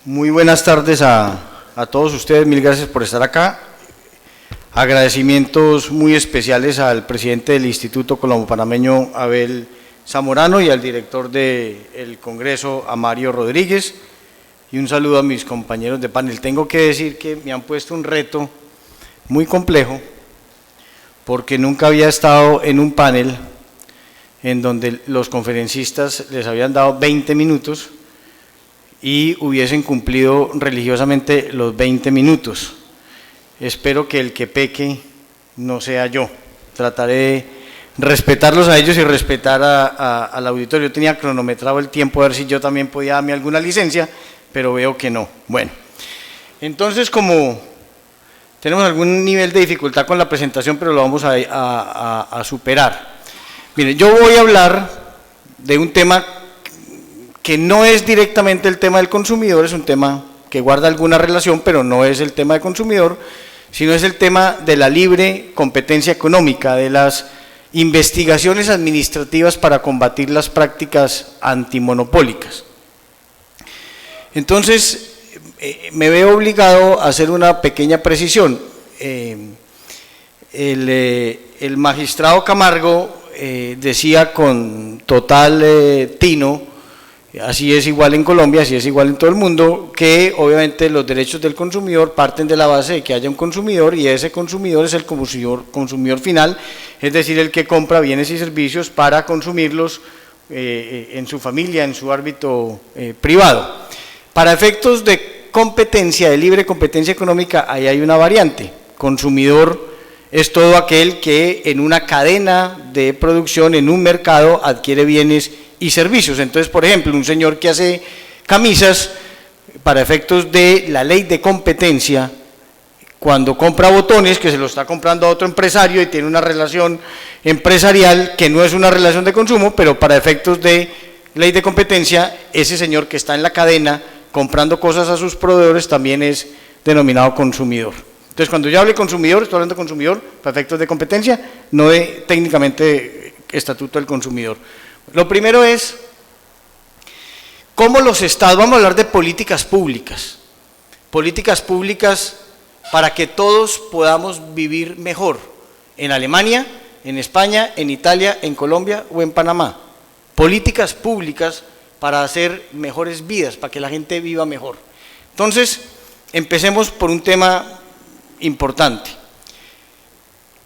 Muy buenas tardes a todos ustedes, mil gracias por estar acá. Agradecimientos muy especiales al presidente del Instituto Colombo-Panameño, Abel Zamorano, y al director del Congreso, a Mario Rodríguez, y un saludo a mis compañeros de panel. Tengo que decir que me han puesto un reto muy complejo, porque nunca había estado en un panel en donde los conferencistas les habían dado 20 minutos y hubiesen cumplido religiosamente los 20 minutos. Espero que el que peque no sea yo. Trataré de respetarlos a ellos y respetar al auditorio. Yo tenía cronometrado el tiempo a ver si yo también podía darme alguna licencia, pero veo que no. Bueno, entonces, como tenemos algún nivel de dificultad con la presentación, pero lo vamos a superar. Miren, yo voy a hablar de un tema que no es directamente el tema del consumidor, es un tema que guarda alguna relación, pero no es el tema del consumidor, sino es el tema de la libre competencia económica, de las investigaciones administrativas para combatir las prácticas antimonopólicas. Entonces, me veo obligado a hacer una pequeña precisión. El magistrado Camargo decía con total tino, así es igual en Colombia, así es igual en todo el mundo, que obviamente los derechos del consumidor parten de la base de que haya un consumidor, y ese consumidor es el consumidor final, es decir, el que compra bienes y servicios para consumirlos en su familia, en su ámbito privado. Para efectos de competencia, de libre competencia económica, ahí hay una variante. Consumidor es todo aquel que en una cadena de producción, en un mercado, adquiere bienes y servicios. Entonces, por ejemplo, un señor que hace camisas, para efectos de la ley de competencia, cuando compra botones, que se lo está comprando a otro empresario y tiene una relación empresarial que no es una relación de consumo, pero para efectos de ley de competencia, ese señor que está en la cadena comprando cosas a sus proveedores también es denominado consumidor. Entonces, cuando yo hable consumidor, estoy hablando de consumidor para efectos de competencia, no de técnicamente estatuto del consumidor. Lo primero es cómo los estados, vamos a hablar de políticas públicas para que todos podamos vivir mejor, en Alemania, en España, en Italia, en Colombia o en Panamá. Políticas públicas para hacer mejores vidas, para que la gente viva mejor. Entonces, empecemos por un tema importante.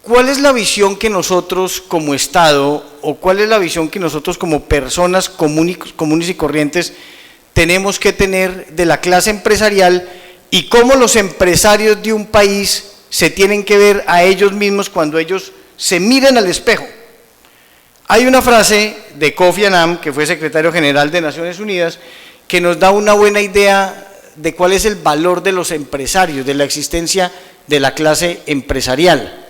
¿Cuál es la visión que nosotros como Estado, o cuál es la visión que nosotros como personas comunes y corrientes tenemos que tener de la clase empresarial, y cómo los empresarios de un país se tienen que ver a ellos mismos cuando ellos se miran al espejo? Hay una frase de Kofi Annan, que fue secretario general de Naciones Unidas, que nos da una buena idea de cuál es el valor de los empresarios, de la existencia de la clase empresarial.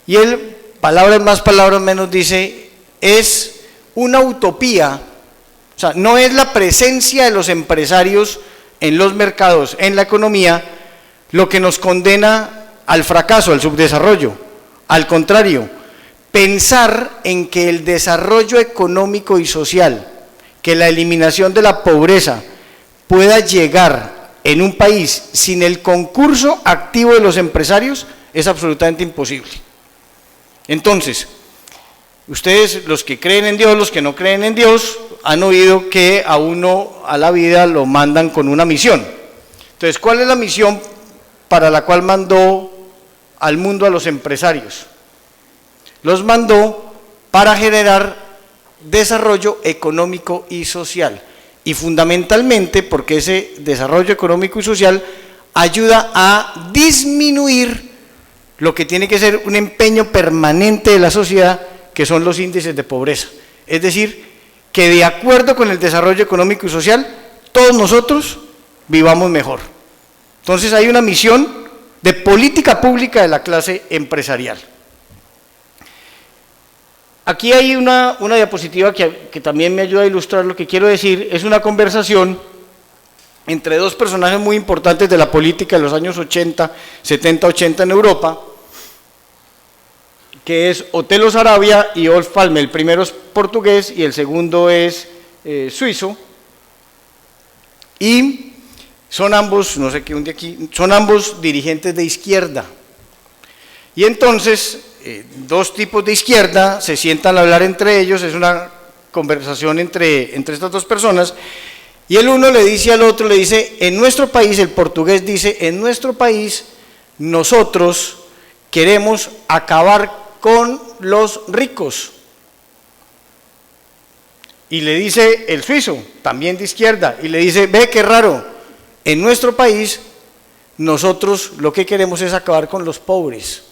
Y él, palabras más, palabras menos, dice, es una utopía, o sea, no es la presencia de los empresarios en los mercados, en la economía, lo que nos condena al fracaso, al subdesarrollo. Al contrario, pensar en que el desarrollo económico y social, que la eliminación de la pobreza pueda llegar en un país sin el concurso activo de los empresarios, es absolutamente imposible. Entonces, ustedes, los que creen en Dios, los que no creen en Dios, han oído que a uno a la vida lo mandan con una misión. Entonces, ¿cuál es la misión para la cual mandó al mundo a los empresarios? Los mandó para generar desarrollo económico y social, y fundamentalmente porque ese desarrollo económico y social ayuda a disminuir lo que tiene que ser un empeño permanente de la sociedad, que son los índices de pobreza. Es decir, que de acuerdo con el desarrollo económico y social, todos nosotros vivamos mejor. Entonces hay una misión de política pública de la clase empresarial. Aquí hay una diapositiva que también me ayuda a ilustrar lo que quiero decir. Es una conversación entre dos personajes muy importantes de la política de los años 80, 70, 80 en Europa, que es Otelo Sarabia y Olof Palme. El primero es portugués y el segundo es suizo, y Son ambos, no sé qué un de aquí, son ambos dirigentes de izquierda. Y entonces, dos tipos de izquierda se sientan a hablar entre ellos, es una conversación entre estas dos personas, y el uno le dice al otro, le dice, en nuestro país, el portugués dice, en nuestro país nosotros queremos acabar con los ricos. Y le dice el suizo, también de izquierda, y le dice, ve qué raro, en nuestro país nosotros lo que queremos es acabar con los pobres.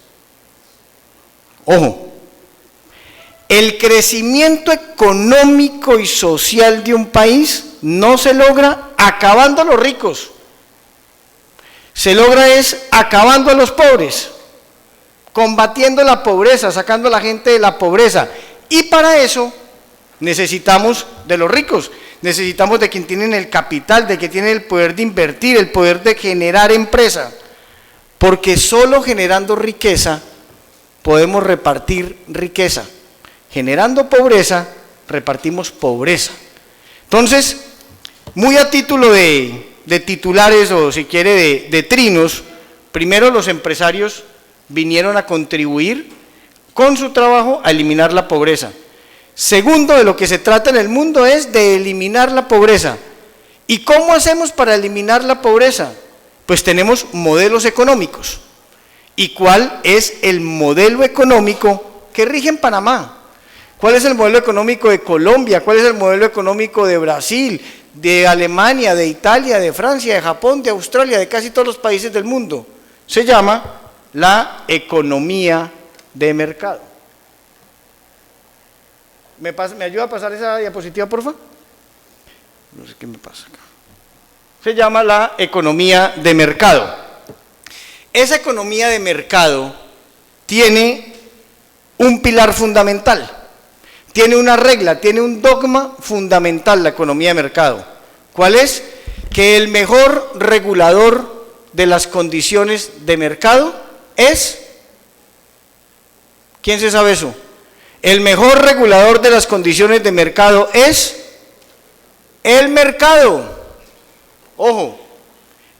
Ojo, el crecimiento económico y social de un país no se logra acabando a los ricos, se logra es acabando a los pobres, combatiendo la pobreza, sacando a la gente de la pobreza, y para eso necesitamos de los ricos, necesitamos de quien tienen el capital, de quien tienen el poder de invertir, el poder de generar empresa, porque solo generando riqueza podemos repartir riqueza. Generando pobreza, repartimos pobreza. Entonces, muy a título de titulares o si quiere de trinos, primero los empresarios vinieron a contribuir con su trabajo a eliminar la pobreza. Segundo, de lo que se trata en el mundo es de eliminar la pobreza. ¿Y cómo hacemos para eliminar la pobreza? Pues tenemos modelos económicos. ¿Y cuál es el modelo económico que rige en Panamá? ¿Cuál es el modelo económico de Colombia? ¿Cuál es el modelo económico de Brasil, de Alemania, de Italia, de Francia, de Japón, de Australia, de casi todos los países del mundo? Se llama la economía de mercado. ¿Me ayuda a pasar esa diapositiva, por favor? No sé qué me pasa acá. Se llama la economía de mercado. Esa economía de mercado tiene un pilar fundamental, tiene una regla, tiene un dogma fundamental la economía de mercado. ¿Cuál es? Que el mejor regulador de las condiciones de mercado es… ¿Quién se sabe eso? El mejor regulador de las condiciones de mercado es el mercado. Ojo,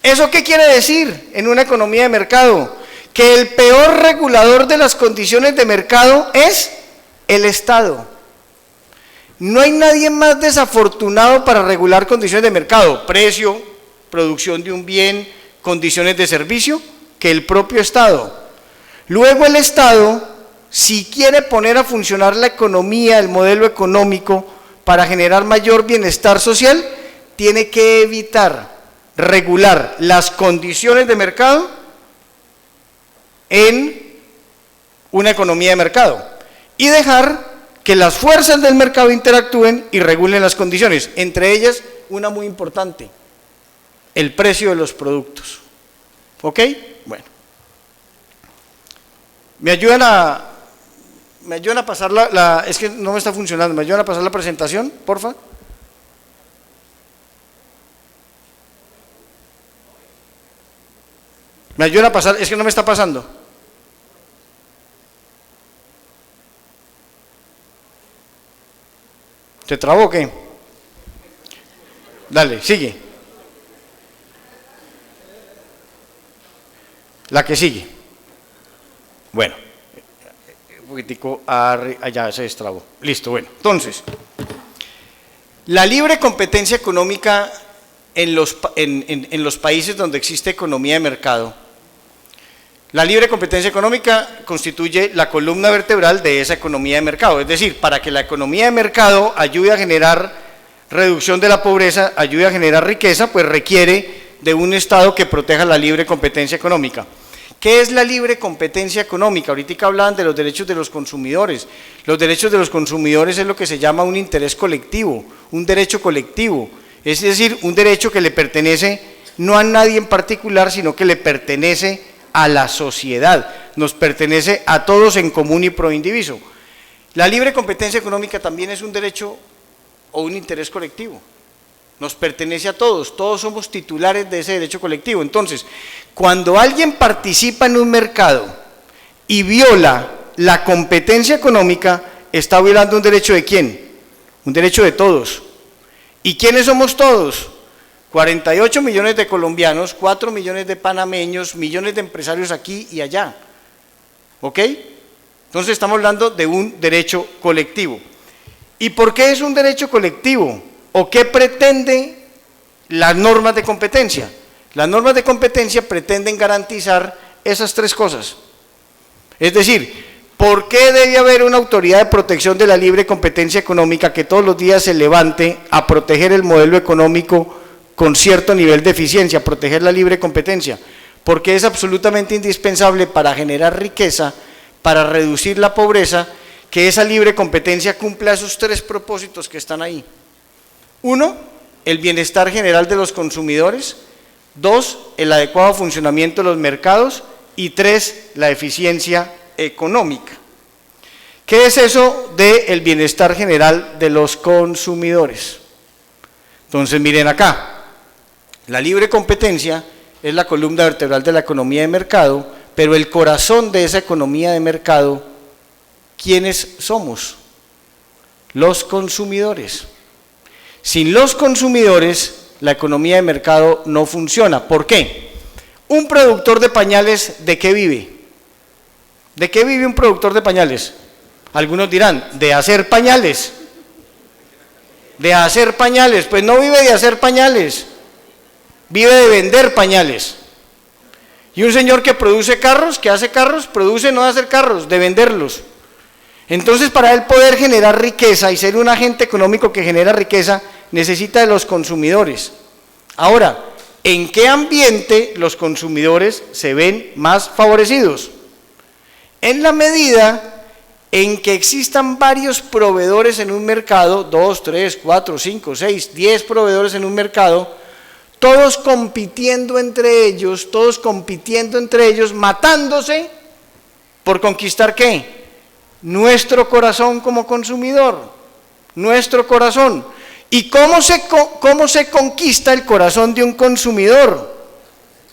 ¿eso qué quiere decir en una economía de mercado? Que el peor regulador de las condiciones de mercado es el Estado. No hay nadie más desafortunado para regular condiciones de mercado, precio, producción de un bien, condiciones de servicio, que el propio Estado. Luego el Estado, si quiere poner a funcionar la economía, el modelo económico, para generar mayor bienestar social, tiene que evitar regular las condiciones de mercado en una economía de mercado y dejar que las fuerzas del mercado interactúen y regulen las condiciones, entre ellas una muy importante, el precio de los productos. ¿Ok? Bueno. ¿Me ayudan a pasar es que no me está funcionando, ¿me ayudan a pasar la presentación, porfa? ¿Me ayudan a pasar? Es que no me está pasando. ¿Te trabó o qué? Dale, sigue. La que sigue. Bueno, un poquitico allá se destrabó. Listo, bueno. Entonces, la libre competencia económica en los países donde existe economía de mercado, la libre competencia económica constituye la columna vertebral de esa economía de mercado. Es decir, para que la economía de mercado ayude a generar reducción de la pobreza, ayude a generar riqueza, pues requiere de un Estado que proteja la libre competencia económica. ¿Qué es la libre competencia económica? Ahorita hablaban de los derechos de los consumidores. Los derechos de los consumidores es lo que se llama un interés colectivo, un derecho colectivo. Es decir, un derecho que le pertenece no a nadie en particular, sino que le pertenece a la sociedad, nos pertenece a todos en común y pro indiviso. La libre competencia económica también es un derecho o un interés colectivo, nos pertenece a todos, todos somos titulares de ese derecho colectivo. Entonces, cuando alguien participa en un mercado y viola la competencia económica, está violando un derecho ¿de quién? Un derecho de todos. ¿Y quiénes somos todos? 48 millones de colombianos, 4 millones de panameños, millones de empresarios aquí y allá. ¿Ok? Entonces estamos hablando de un derecho colectivo. ¿Y por qué es un derecho colectivo? ¿O qué pretende las normas de competencia? Las normas de competencia pretenden garantizar esas tres cosas. Es decir, ¿por qué debe haber una autoridad de protección de la libre competencia económica que todos los días se levante a proteger el modelo económico con cierto nivel de eficiencia, proteger la libre competencia? Porque es absolutamente indispensable para generar riqueza, para reducir la pobreza, que esa libre competencia cumpla esos tres propósitos que están ahí. Uno, el bienestar general de los consumidores. Dos, el adecuado funcionamiento de los mercados. Y tres, la eficiencia económica. ¿Qué es eso del bienestar general de los consumidores? Entonces miren acá, la libre competencia es la columna vertebral de la economía de mercado, pero el corazón de esa economía de mercado, ¿quiénes somos? Los consumidores. Sin los consumidores, la economía de mercado no funciona. ¿Por qué? Un productor de pañales, ¿de qué vive? ¿De qué vive un productor de pañales? Algunos dirán, de hacer pañales. De hacer pañales, pues no vive de hacer pañales, vive de vender pañales. Y un señor que produce carros, que hace carros, produce no de hacer carros, de venderlos. Entonces, para él poder generar riqueza y ser un agente económico que genera riqueza, necesita de los consumidores. Ahora, ¿en qué ambiente los consumidores se ven más favorecidos? En la medida en que existan varios proveedores en un mercado, 2, 3, 4, 5, 6, 10 proveedores en un mercado, todos compitiendo entre ellos, matándose por conquistar ¿qué? Nuestro corazón como consumidor, nuestro corazón. ¿Y cómo se conquista el corazón de un consumidor?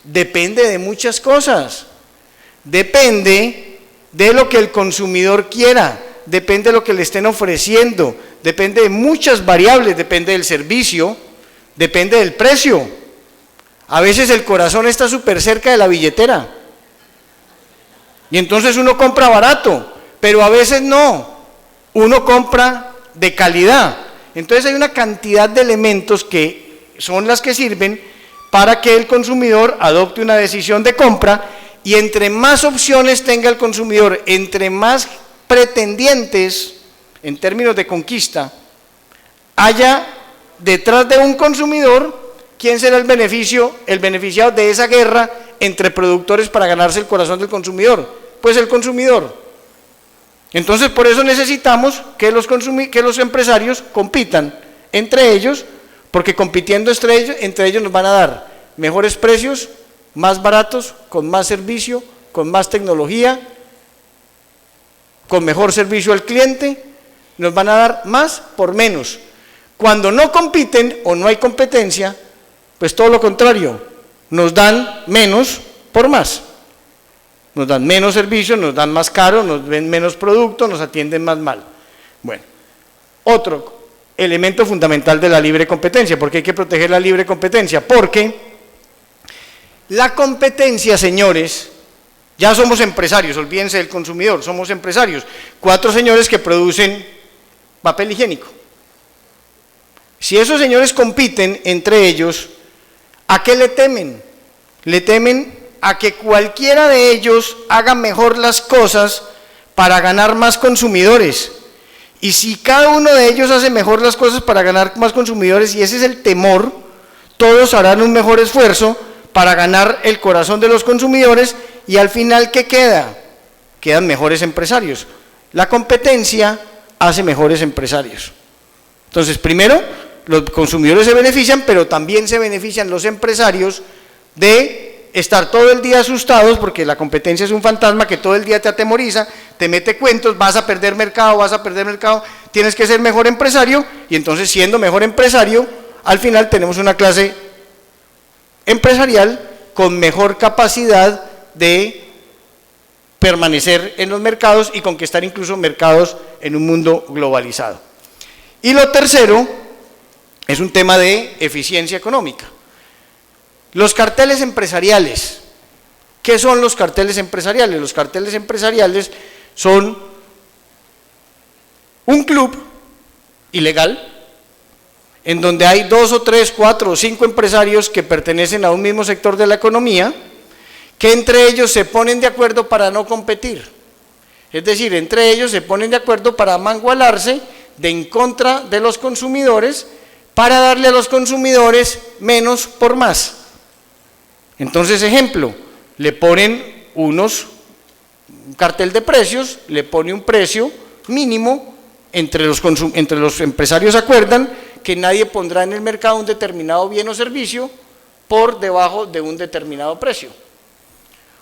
Depende de muchas cosas. Depende de lo que el consumidor quiera, depende de lo que le estén ofreciendo, depende de muchas variables, depende del servicio, depende del precio. A veces el corazón está súper cerca de la billetera y entonces uno compra barato, pero a veces no, uno compra de calidad. Entonces hay una cantidad de elementos que son las que sirven para que el consumidor adopte una decisión de compra, y entre más opciones tenga el consumidor, entre más pretendientes en términos de conquista haya detrás de un consumidor, ¿quién será el beneficiado de esa guerra entre productores para ganarse el corazón del consumidor? Pues el consumidor. Entonces, por eso necesitamos que los empresarios compitan entre ellos, porque compitiendo entre ellos nos van a dar mejores precios, más baratos, con más servicio, con más tecnología, con mejor servicio al cliente, nos van a dar más por menos. Cuando no compiten o no hay competencia, pues todo lo contrario, nos dan menos por más. Nos dan menos servicios, nos dan más caro, nos ven menos productos, nos atienden más mal. Bueno, otro elemento fundamental de la libre competencia. ¿Por qué hay que proteger la libre competencia? Porque la competencia, señores, ya somos empresarios, olvídense del consumidor, somos empresarios. 4 señores que producen papel higiénico. Si esos señores compiten entre ellos, ¿a qué le temen? Le temen a que cualquiera de ellos haga mejor las cosas para ganar más consumidores. Y si cada uno de ellos hace mejor las cosas para ganar más consumidores, y ese es el temor, todos harán un mejor esfuerzo para ganar el corazón de los consumidores, y al final ¿qué queda? Quedan mejores empresarios. La competencia hace mejores empresarios. Entonces, primero, los consumidores se benefician, pero también se benefician los empresarios de estar todo el día asustados, porque la competencia es un fantasma que todo el día te atemoriza, te mete cuentos, vas a perder mercado, tienes que ser mejor empresario, y entonces siendo mejor empresario, al final tenemos una clase empresarial con mejor capacidad de permanecer en los mercados y conquistar incluso mercados en un mundo globalizado. Y lo tercero es un tema de eficiencia económica. Los carteles empresariales. ¿Qué son los carteles empresariales? Los carteles empresariales son un club ilegal en donde hay 2 o 3, 4 o 5 empresarios que pertenecen a un mismo sector de la economía, que entre ellos se ponen de acuerdo para no competir. Es decir, entre ellos se ponen de acuerdo para mangualarse de en contra de los consumidores, para darle a los consumidores menos por más. Entonces, ejemplo, le ponen un cartel de precios, le pone un precio mínimo, entre los empresarios acuerdan que nadie pondrá en el mercado un determinado bien o servicio por debajo de un determinado precio.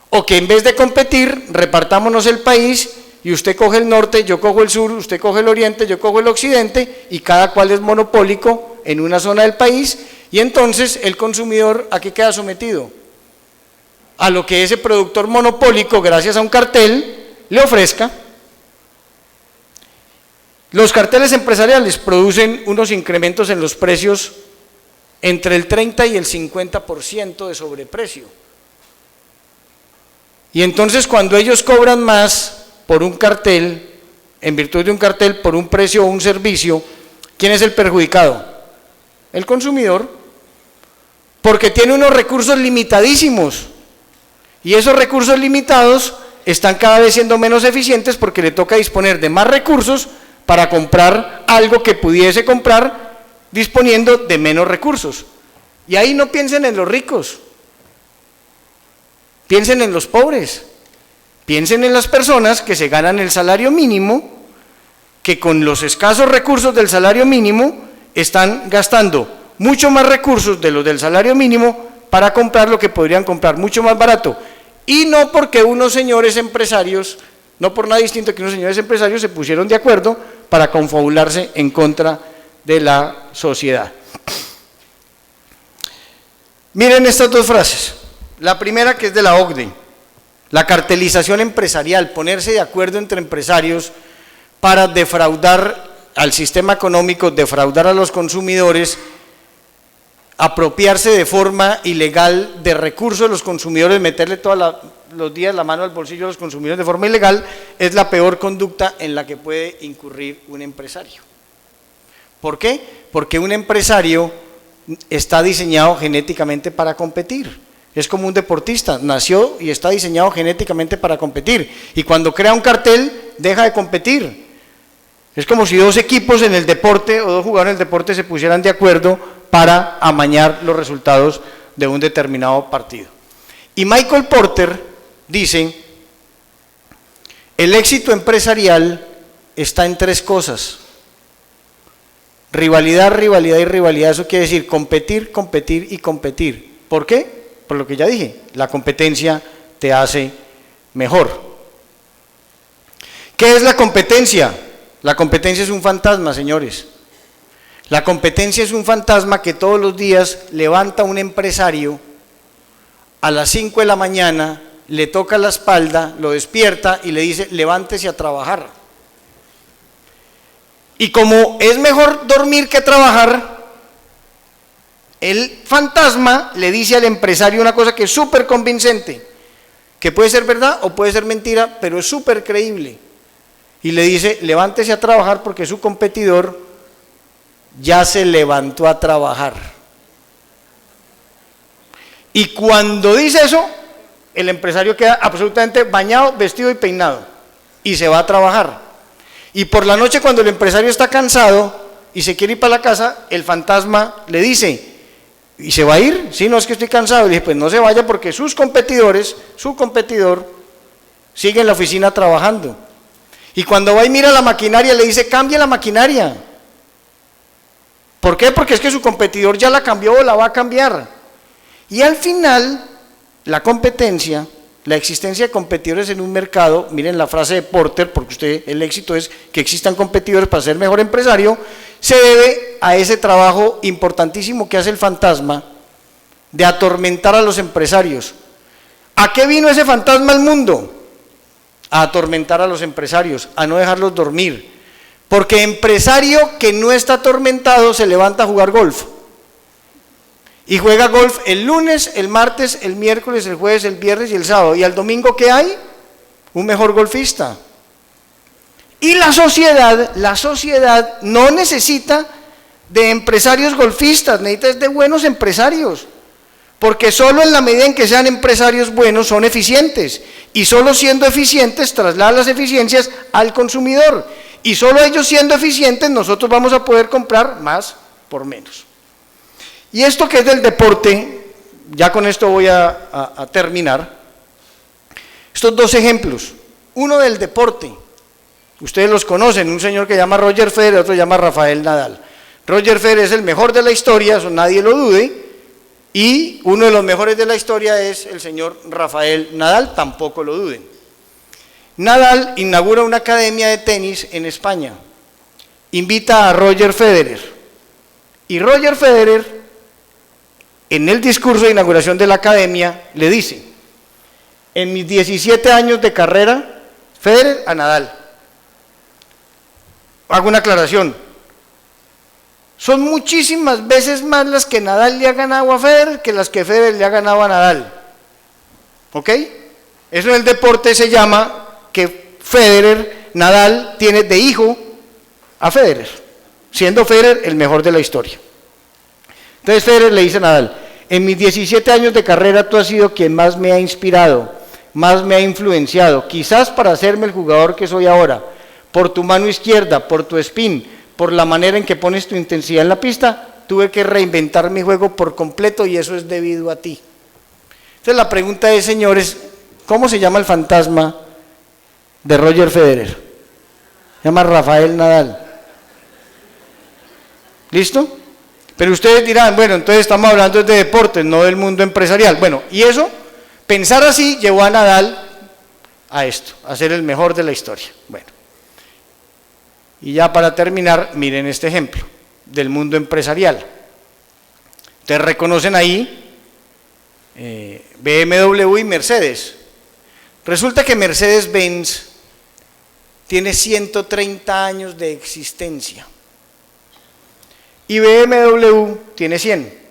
O que en vez de competir, repartámonos el país y usted coge el norte, yo cojo el sur, usted coge el oriente, yo cojo el occidente y cada cual es monopólico en una zona del país y entonces el consumidor ¿a qué queda sometido? A lo que ese productor monopólico, gracias a un cartel, le ofrezca. Los carteles empresariales producen unos incrementos en los precios entre el 30 y el 50% de sobreprecio. Y entonces cuando ellos cobran más por un cartel, en virtud de un cartel, por un precio o un servicio, ¿quién es el perjudicado? El consumidor, porque tiene unos recursos limitadísimos. Y esos recursos limitados están cada vez siendo menos eficientes porque le toca disponer de más recursos para comprar algo que pudiese comprar disponiendo de menos recursos. Y ahí no piensen en los ricos, piensen en los pobres, piensen en las personas que se ganan el salario mínimo, que con los escasos recursos del salario mínimo están gastando mucho más recursos de los del salario mínimo para comprar lo que podrían comprar mucho más barato. Y no porque unos señores empresarios, no por nada distinto que unos señores empresarios se pusieron de acuerdo para confabularse en contra de la sociedad. Miren estas dos frases. La primera, que es de la OCDE, la cartelización empresarial, ponerse de acuerdo entre empresarios para defraudar al sistema económico, defraudar a los consumidores, apropiarse de forma ilegal de recursos de los consumidores, meterle todos los días la mano al bolsillo de los consumidores de forma ilegal, es la peor conducta en la que puede incurrir un empresario. ¿Por qué? Porque un empresario está diseñado genéticamente para competir. Es como un deportista, nació y está diseñado genéticamente para competir. Y cuando crea un cartel, deja de competir. Es como si dos equipos en el deporte o dos jugadores en el deporte se pusieran de acuerdo para amañar los resultados de un determinado partido. Y Michael Porter dice, el éxito empresarial está en 3 cosas: rivalidad, rivalidad y rivalidad. Eso quiere decir competir, competir y competir. ¿Por qué? Por lo que ya dije, la competencia te hace mejor. ¿Qué es la competencia? La competencia es un fantasma, señores. La competencia es un fantasma que todos los días levanta un empresario a las 5 de la mañana, le toca la espalda, lo despierta y le dice, levántese a trabajar. Y como es mejor dormir que trabajar, el fantasma le dice al empresario una cosa que es súper convincente, que puede ser verdad o puede ser mentira, pero es súper creíble. Y le dice, levántese a trabajar porque su competidor ya se levantó a trabajar. Y cuando dice eso, el empresario queda absolutamente bañado, vestido y peinado y se va a trabajar. Y por la noche, cuando el empresario está cansado y se quiere ir para la casa, el fantasma le dice, ¿y se va a ir? Sí, no, es que estoy cansado. Le dije, pues no se vaya porque su competidor sigue en la oficina trabajando. Y cuando va y mira la maquinaria, le dice, cambie la maquinaria. ¿Por qué? Porque es que su competidor ya la cambió o la va a cambiar. Y al final, la competencia, la existencia de competidores en un mercado, miren la frase de Porter, porque el éxito es que existan competidores para ser mejor empresario, se debe a ese trabajo importantísimo que hace el fantasma de atormentar a los empresarios. ¿A qué vino ese fantasma al mundo? A atormentar a los empresarios, a no dejarlos dormir. Porque empresario que no está atormentado se levanta a jugar golf. Y juega golf el lunes, el martes, el miércoles, el jueves, el viernes y el sábado. ¿Y al domingo qué hay? Un mejor golfista. Y la sociedad no necesita de empresarios golfistas, necesita de buenos empresarios. Porque solo en la medida en que sean empresarios buenos son eficientes. Y solo siendo eficientes trasladan las eficiencias al consumidor. Y solo ellos siendo eficientes nosotros vamos a poder comprar más por menos. Y esto que es del deporte, ya con esto voy a terminar. Estos dos ejemplos, uno del deporte, ustedes los conocen, un señor que se llama Roger Federer, otro se llama Rafael Nadal. Roger Federer es el mejor de la historia, eso nadie lo dude, y uno de los mejores de la historia es el señor Rafael Nadal, tampoco lo duden. Nadal inaugura una academia de tenis en España, invita a Roger Federer, y Roger Federer, en el discurso de inauguración de la academia, le dice: en mis 17 años de carrera, Federer a Nadal. Hago una aclaración. Son muchísimas veces más las que Nadal le ha ganado a Federer que las que Federer le ha ganado a Nadal. ¿Ok? Eso en el deporte se llama que Nadal tiene de hijo a Federer, siendo Federer el mejor de la historia. Entonces Federer le dice a Nadal: en mis 17 años de carrera tú has sido quien más me ha inspirado, más me ha influenciado, quizás para hacerme el jugador que soy ahora, por tu mano izquierda, por tu spin, por la manera en que pones tu intensidad en la pista, tuve que reinventar mi juego por completo y eso es debido a ti. Entonces la pregunta es, señores, ¿cómo se llama el fantasma de Roger Federer? Se llama Rafael Nadal. ¿Listo? Pero ustedes dirán, bueno, entonces estamos hablando de deportes, no del mundo empresarial. Bueno, y eso, pensar así llevó a Nadal a esto, a ser el mejor de la historia. Bueno, y ya para terminar, miren este ejemplo del mundo empresarial. Ustedes reconocen ahí BMW y Mercedes. Resulta que Mercedes-Benz tiene 130 años de existencia. Y BMW tiene 100.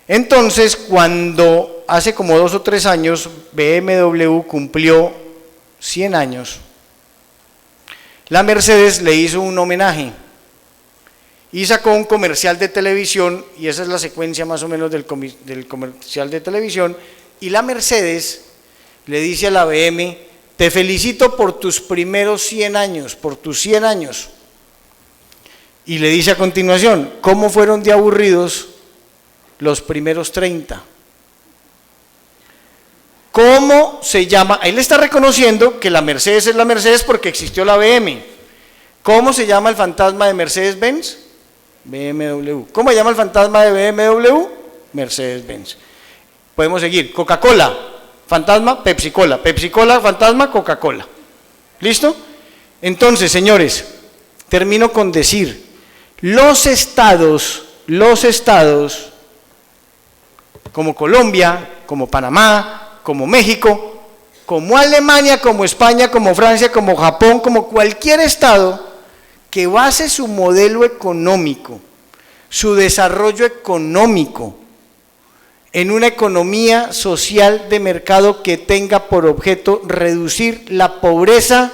Entonces, cuando hace como 2 o 3 años BMW cumplió 100 años, la Mercedes le hizo un homenaje y sacó un comercial de televisión, y esa es la secuencia más o menos del comercial de televisión, y la Mercedes le dice a la BM: te felicito por tus primeros 100 años, por tus 100 años. Y le dice a continuación: ¿cómo fueron de aburridos los primeros 30? ¿Cómo se llama? Ahí le está reconociendo que la Mercedes es la Mercedes porque existió la BM. ¿Cómo se llama el fantasma de Mercedes-Benz? BMW. ¿Cómo se llama el fantasma de BMW? Mercedes-Benz. Podemos seguir. Coca-Cola, fantasma, Pepsi-Cola. Pepsi-Cola, fantasma, Coca-Cola. ¿Listo? Entonces, señores, termino con decir: los estados como Colombia, como Panamá, como México, como Alemania, como España, como Francia, como Japón, como cualquier estado que base su modelo económico, su desarrollo económico en una economía social de mercado que tenga por objeto reducir la pobreza,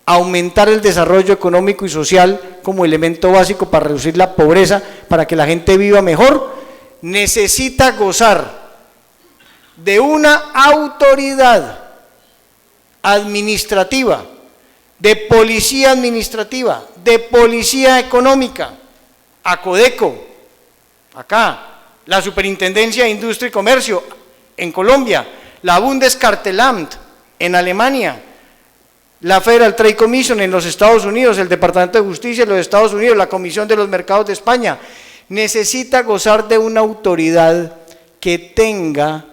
aumentar el desarrollo económico y social como elemento básico para reducir la pobreza, para que la gente viva mejor, necesita gozar de una autoridad administrativa, de policía administrativa, de policía económica, ACODECO, acá, la Superintendencia de Industria y Comercio en Colombia, la Bundeskartellamt en Alemania, la Federal Trade Commission en los Estados Unidos, el Departamento de Justicia en los Estados Unidos, la Comisión de los Mercados de España. Necesita gozar de una autoridad que tenga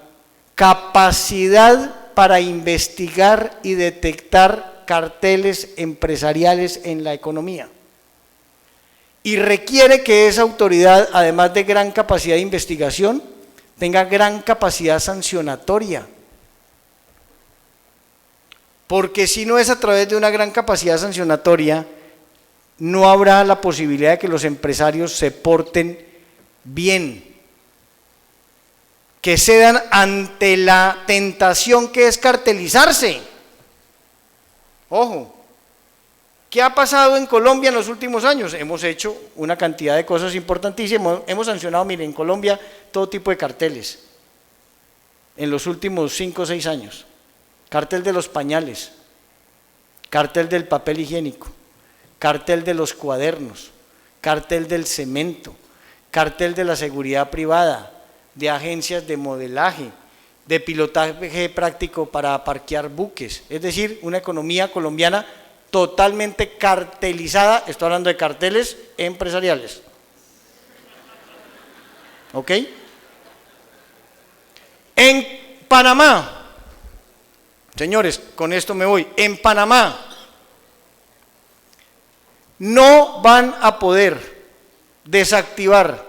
capacidad para investigar y detectar carteles empresariales en la economía. Y requiere que esa autoridad, además de gran capacidad de investigación, tenga gran capacidad sancionatoria. Porque si no es a través de una gran capacidad sancionatoria, no habrá la posibilidad de que los empresarios se porten bien, que cedan ante la tentación que es cartelizarse. Ojo, ¿qué ha pasado en Colombia en los últimos años? Hemos hecho una cantidad de cosas importantísimas, hemos sancionado, miren, en Colombia todo tipo de carteles en los últimos 5 o 6 años. Cartel de los pañales, cartel del papel higiénico, cartel de los cuadernos, cartel del cemento, cartel de la seguridad privada, de agencias de modelaje, de pilotaje práctico para parquear buques, es decir, una economía colombiana totalmente cartelizada. Estoy hablando de carteles empresariales. ¿Ok? En Panamá, señores, con esto me voy, en Panamá no van a poder desactivar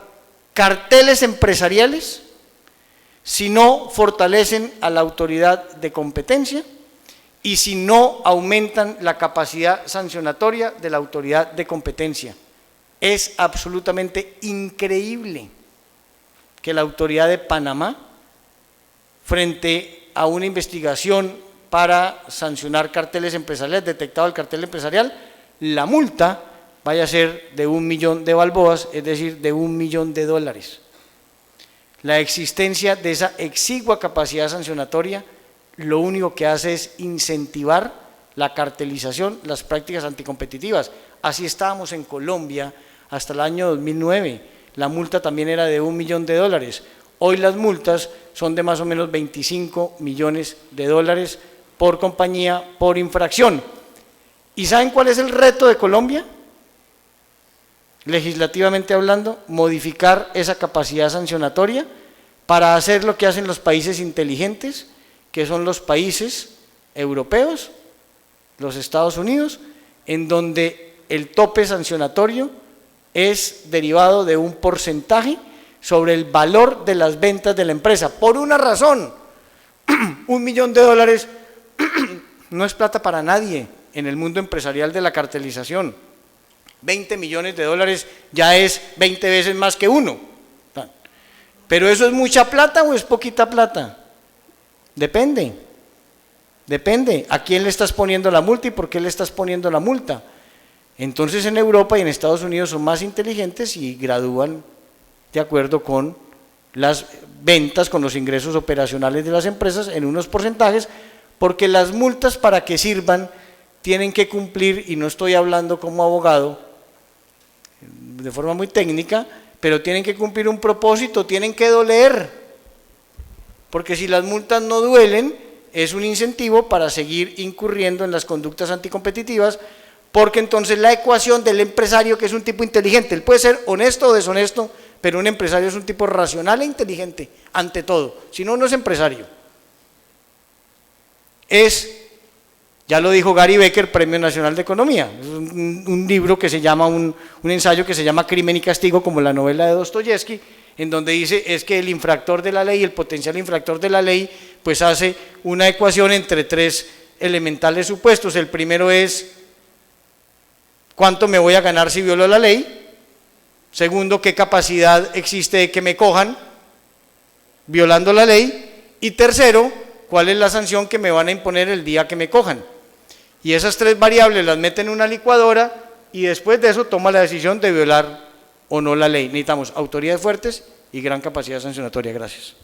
carteles empresariales si no fortalecen a la autoridad de competencia y si no aumentan la capacidad sancionatoria de la autoridad de competencia. Es absolutamente increíble que la autoridad de Panamá, frente a una investigación para sancionar carteles empresariales, detectado el cartel empresarial, la multa vaya a ser de 1 millón de balboas, es decir, de $1 millón. La existencia de esa exigua capacidad sancionatoria lo único que hace es incentivar la cartelización, las prácticas anticompetitivas. Así estábamos en Colombia hasta el año 2009, la multa también era de $1 millón. Hoy las multas son de más o menos $25 millones por compañía, por infracción. ¿Y saben cuál es el reto de Colombia? Legislativamente hablando, modificar esa capacidad sancionatoria para hacer lo que hacen los países inteligentes, que son los países europeos, los Estados Unidos, en donde el tope sancionatorio es derivado de un porcentaje sobre el valor de las ventas de la empresa, por una razón. $1 millón no es plata para nadie en el mundo empresarial de la cartelización. $20 millones ya es 20 veces más que uno. ¿Pero eso es mucha plata o es poquita plata? Depende. Depende a quién le estás poniendo la multa y por qué le estás poniendo la multa. Entonces en Europa y en Estados Unidos son más inteligentes y gradúan de acuerdo con las ventas, con los ingresos operacionales de las empresas en unos porcentajes, porque las multas, para que sirvan, tienen que cumplir, y no estoy hablando como abogado de forma muy técnica, pero tienen que cumplir un propósito, tienen que doler, porque si las multas no duelen, es un incentivo para seguir incurriendo en las conductas anticompetitivas, porque entonces la ecuación del empresario, que es un tipo inteligente, él puede ser honesto o deshonesto, pero un empresario es un tipo racional e inteligente, ante todo, si no, no es empresario. Ya lo dijo Gary Becker, Premio Nacional de Economía, es un libro que se llama, un ensayo que se llama Crimen y Castigo, como la novela de Dostoyevsky, en donde dice es que el infractor de la ley, el potencial infractor de la ley, pues hace una ecuación entre 3 elementales supuestos. El primero es ¿cuánto me voy a ganar si violo la ley? Segundo, ¿qué capacidad existe de que me cojan violando la ley? Y tercero, ¿cuál es la sanción que me van a imponer el día que me cojan? Y esas 3 variables las meten en una licuadora y después de eso toma la decisión de violar o no la ley. Necesitamos autoridades fuertes y gran capacidad sancionatoria. Gracias.